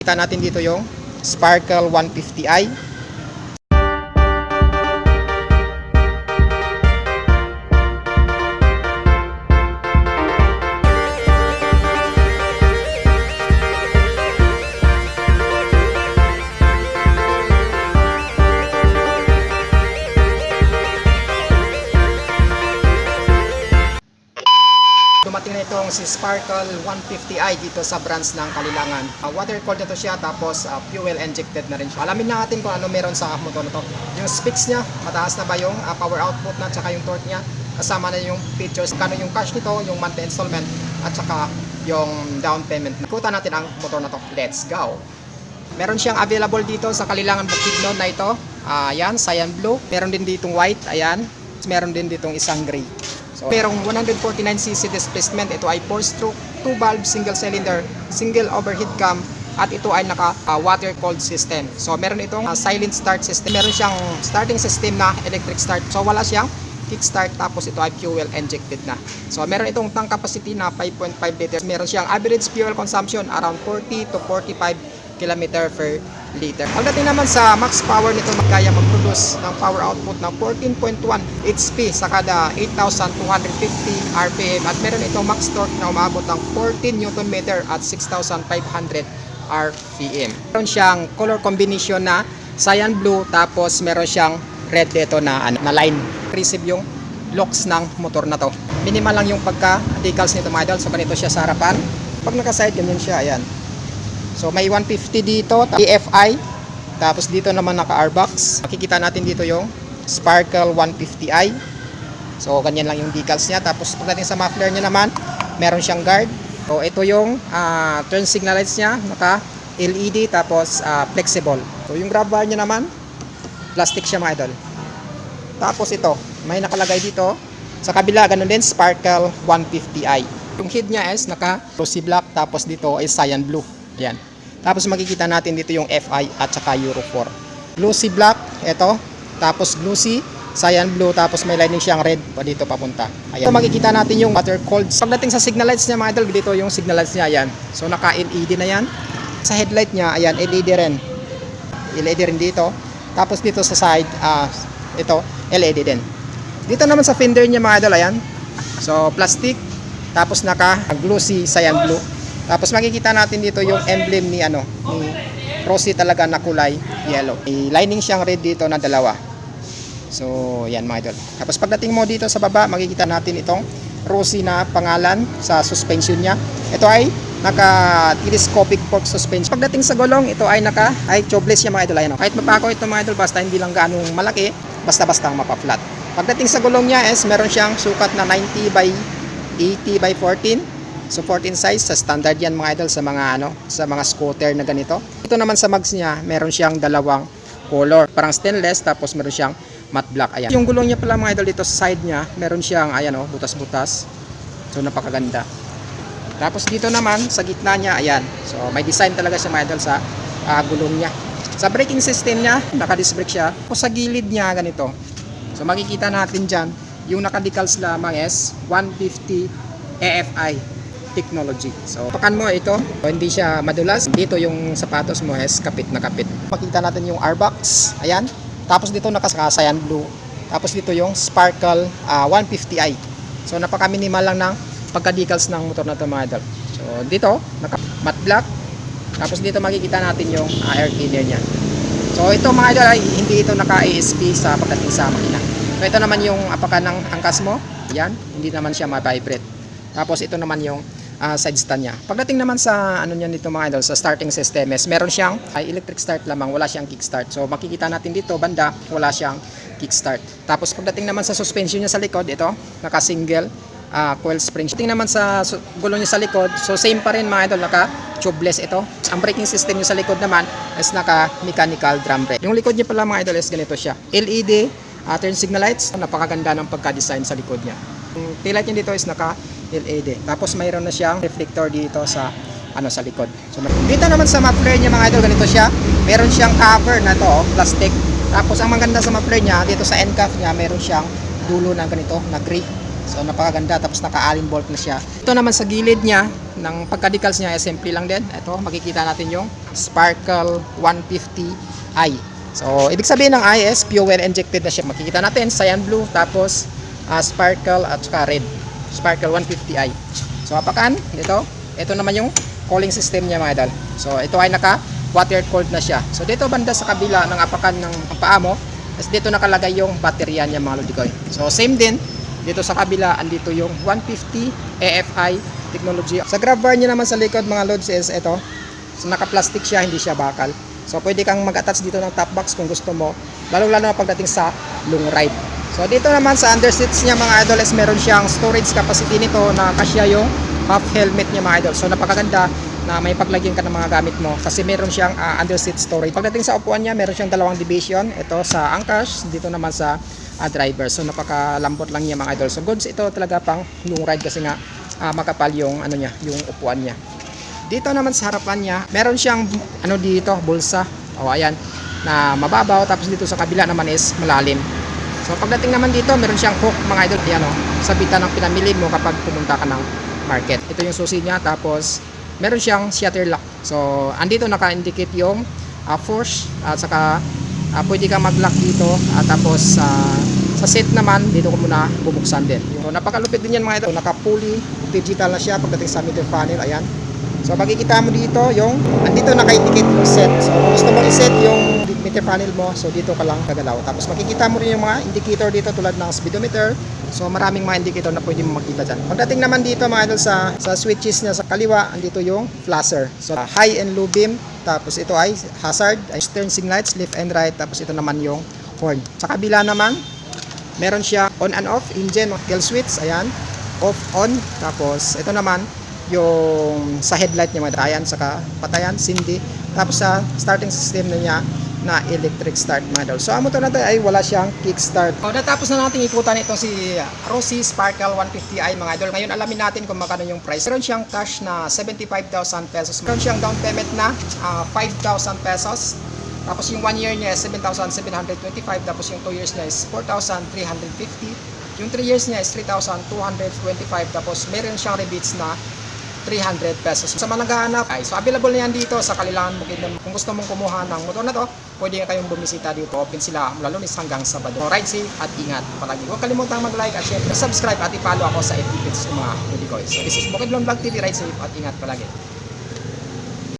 Kita natin dito yung Sparkle 150i. Dumating na itong si Sparkle 150i dito sa branch ng Kalilangan. Water cooled na to siya, tapos fuel injected na rin siya. Alamin natin kung ano meron sa motor na to. Yung specs niya, mataas na ba yung power output na, tsaka yung torque niya. Kasama na yung features, kano yung cash nito, yung monthly installment, at tsaka yung down payment. Ikutan natin ang motor na to. Let's go! Meron siyang available dito sa Kalilangan Bukidnon na ito. Ayan, cyan blue. Meron din ditong white, ayan. Meron din ditong isang gray. So, merong 149cc displacement. Ito ay 4-stroke, 2-valve, single cylinder, single overhead cam, at ito ay naka water cooled system. So meron itong silent start system. Meron siyang starting system na electric start. So wala siyang kickstart, tapos ito ay fuel injected na. So meron itong tank capacity na 5.5 liters. Meron siyang average fuel consumption around 40 to 45 km per liter. Pagdating naman sa max power nito, magkaya mag-produce ng power output ng 14.1 HP sa kada 8,250 RPM, at meron itong max torque na umabot ng 14 Nm at 6,500 RPM. Meron siyang color combination na cyan blue, tapos meron siyang red dito na line. Receive yung locks ng motor na to. Minimal lang yung pagka-decals nito mga idol. So ganito siya sa harapan. Pag naka-side, ganyan siya, ayan. So may 150 dito, EFI, tapos dito naman naka-airbox. Makikita natin dito yung Sparkle 150i. So ganyan lang yung decals niya. Tapos pagdating sa muffler niya naman, meron siyang guard. So ito yung turn signal lights niya, naka LED, tapos flexible. So yung grab bar niya naman, plastic siya mga idol. Tapos ito, may nakalagay dito. Sa kabila, ganun din, Sparkle 150i. Yung head niya is naka glossy black, tapos dito ay cyan blue. Yan. Tapos makikita natin dito yung FI at saka Euro 4. Glossy black, ito. Tapos glossy, cyan blue, tapos may lining siyang red pa dito papunta. Ayan. So makikita natin yung water cooled. Pagdating sa signal lights niya mga idol, dito yung signal lights niya, ayan. So naka LED na yan. Sa headlight niya, ayan, LED rin. LED rin dito. Tapos dito sa side, ito, LED din. Dito naman sa fender niya mga idol, ayan. So plastic, tapos naka glossy cyan blue. Tapos makikita natin dito yung emblem ni Rossi talaga na kulay yellow. May lining siyang red dito na dalawa. So yan mga idol. Tapos pagdating mo dito sa baba, makikita natin itong Rossi na pangalan sa suspension niya. Ito ay naka telescopic fork suspension. Pagdating sa gulong, ito ay tubeless siya mga idol. Ayan, kahit mapako ito mga idol, basta hindi lang ganong malaki, basta-basta mapa-flat. Pagdating sa gulong niya is meron siyang sukat na 90 by 80 by 14. So 14 size, sa standard yan mga idol sa mga scooter na ganito. Ito naman sa mags niya, meron siyang dalawang color, parang stainless, tapos meron siyang matte black. Ayan. Yung gulong niya pala mga idol dito sa side niya, meron siyang butas-butas. So napakaganda. Tapos dito naman sa gitna niya, ayan. So may design talaga siya mga idol sa gulong niya. Sa braking system niya, naka-disc brake siya. O sa gilid niya ganito. So makikita natin diyan, yung naka-decals lamang is 150 AFI technology. So, pakan mo ito, hindi siya madulas. Dito yung sapatos mo is kapit na kapit. Makita natin yung airbox. Ayan. Tapos dito cyan blue. Tapos dito yung Sparkle 150i. So, napaka-minimal lang ng pagka-decals ng motor na ito mga idol. So, dito, matte black. Tapos dito makikita natin yung air cleaner niya. So, ito mga idol ay hindi ito naka-ASP sa pagdating sa makina. So, ito naman yung apakan ng angkas mo. Ayan. Hindi naman siya ma-vibrate. Tapos ito naman yung side stand niya. Pagdating naman sa niyan dito mga idol, sa starting system is meron siyang electric start lamang, wala siyang kickstart. So makikita natin dito banda, wala siyang kickstart. Tapos pagdating naman sa suspension niya sa likod, ito naka-single coil spring. Pagdating naman sa gulong niya sa likod, so same pa rin mga idol, naka-tubeless ito. Ang braking system niya sa likod naman is naka-mechanical drum brake. Yung likod niya pala mga idol is ganito siya. LED turn signal lights, napakaganda ng pagka-design sa likod niya. Yung taillight niya dito is naka-LED. Tapos mayroon na siyang reflector dito sa sa likod. So dito naman sa muffler niya mga idol, ganito siya. Meron siyang cover na to, plastic. Tapos ang maganda sa muffler niya, dito sa end cap niya, meron siyang dulo na ganito, na gray. So napakaganda, tapos naka-allen bolt na siya. Ito naman sa gilid niya, ng pagka-decals niya, simple lang din. Ito, makikita natin yung Sparkle 150i. So, ibig sabihin ng I is fuel injected na siya. Makikita natin, cyan blue, tapos Sparkle at saka red. Sparkle 150i. So, apakan, dito. Ito naman yung cooling system niya mga idol. So, ito ay naka water cooled na siya. So, dito banda sa kabila ng apakan ng paa mo, dito nakalagay yung baterya niya mga lodi ko. So, same din. Dito sa kabila, andito yung 150 AFI technology. Sa grab bar niya naman sa likod mga lods is ito. So, naka-plastic siya, hindi siya bakal. So, pwede kang mag-attach dito ng top box kung gusto mo. Lalo-lalo na pagdating sa long ride. So, dito naman sa underseats niya mga idol is meron siyang storage capacity nito na kasya yung half helmet niya mga idol. So, napakaganda na may paglagyan ka ng mga gamit mo kasi meron siyang underseat storage. Pagdating sa upuan niya, meron siyang dalawang division. Ito sa anchors, dito naman sa driver. So napakalambot lang niya mga idol. So goods ito talaga pang long ride kasi nga makapal yung ano niya, yung upuan niya. Dito naman sa harapan niya, meron siyang ano dito, bulsa. O ayan, na mababaw, tapos dito sa kabila naman is malalim. So pagdating naman dito, meron siyang hook mga idol. Yan o, sabitan ng pinamili mo kapag pumunta ka ng market. Ito yung susi niya, tapos meron siyang shutter lock. So andito naka-indicate yung force at saka pwede kang mag-lock dito at tapos sa set naman dito ko muna bubuksan din. So, napakalupit din yan mga ito. Naka-fully digital na siya pagdating sa meter panel. Ayan. So makikita mo dito yung andito naka-indicate yung set. So kung gusto mo i-set yung meter panel mo, so dito ka lang gagalaw. Tapos makikita mo rin yung mga indicator dito tulad ng speedometer. So maraming mga indicator na pwede mo makita dyan. Pagdating naman dito mga idol sa switches niya sa kaliwa, andito yung flasher. So high and low beam. Tapos ito ay hazard, ay turn signals, left and right. Tapos ito naman yung horn. Sa kabila naman, meron siya on and off, engine, kill switch, ayan, off, on. Tapos ito naman, yung sa headlight niya, madayan, saka patayan, sindi. Tapos sa starting system niya na electric start model. So ang motor natin ay wala siyang kickstart. O, natapos na natin ikutan itong si Rossi Sparkle 150i mga idol. Ngayon alamin natin kung magkano yung price. Meron siyang cash na 75,000 pesos. Meron siyang down payment na 5,000 pesos. Tapos yung 1 year niya is 7,725. Tapos yung 2 years niya is 4,350. Yung 3 years niya is 3,225. Tapos meron siyang rebates na 300 pesos. Sa mga naghahanap, so available na yan dito sa Kalilangan Bukidnon. Kung gusto mong kumuha ng motor na to, pwede kayong bumisita dito. Open sila mula Lunes hanggang Sabado. Ride safe at ingat palagi. Huwag kalimutang mag-like at syempre subscribe at i-follow ako sa FB page ng mga Rudy Koy. So this is Bukidnon Vlog TV. Ride safe at ingat palagi.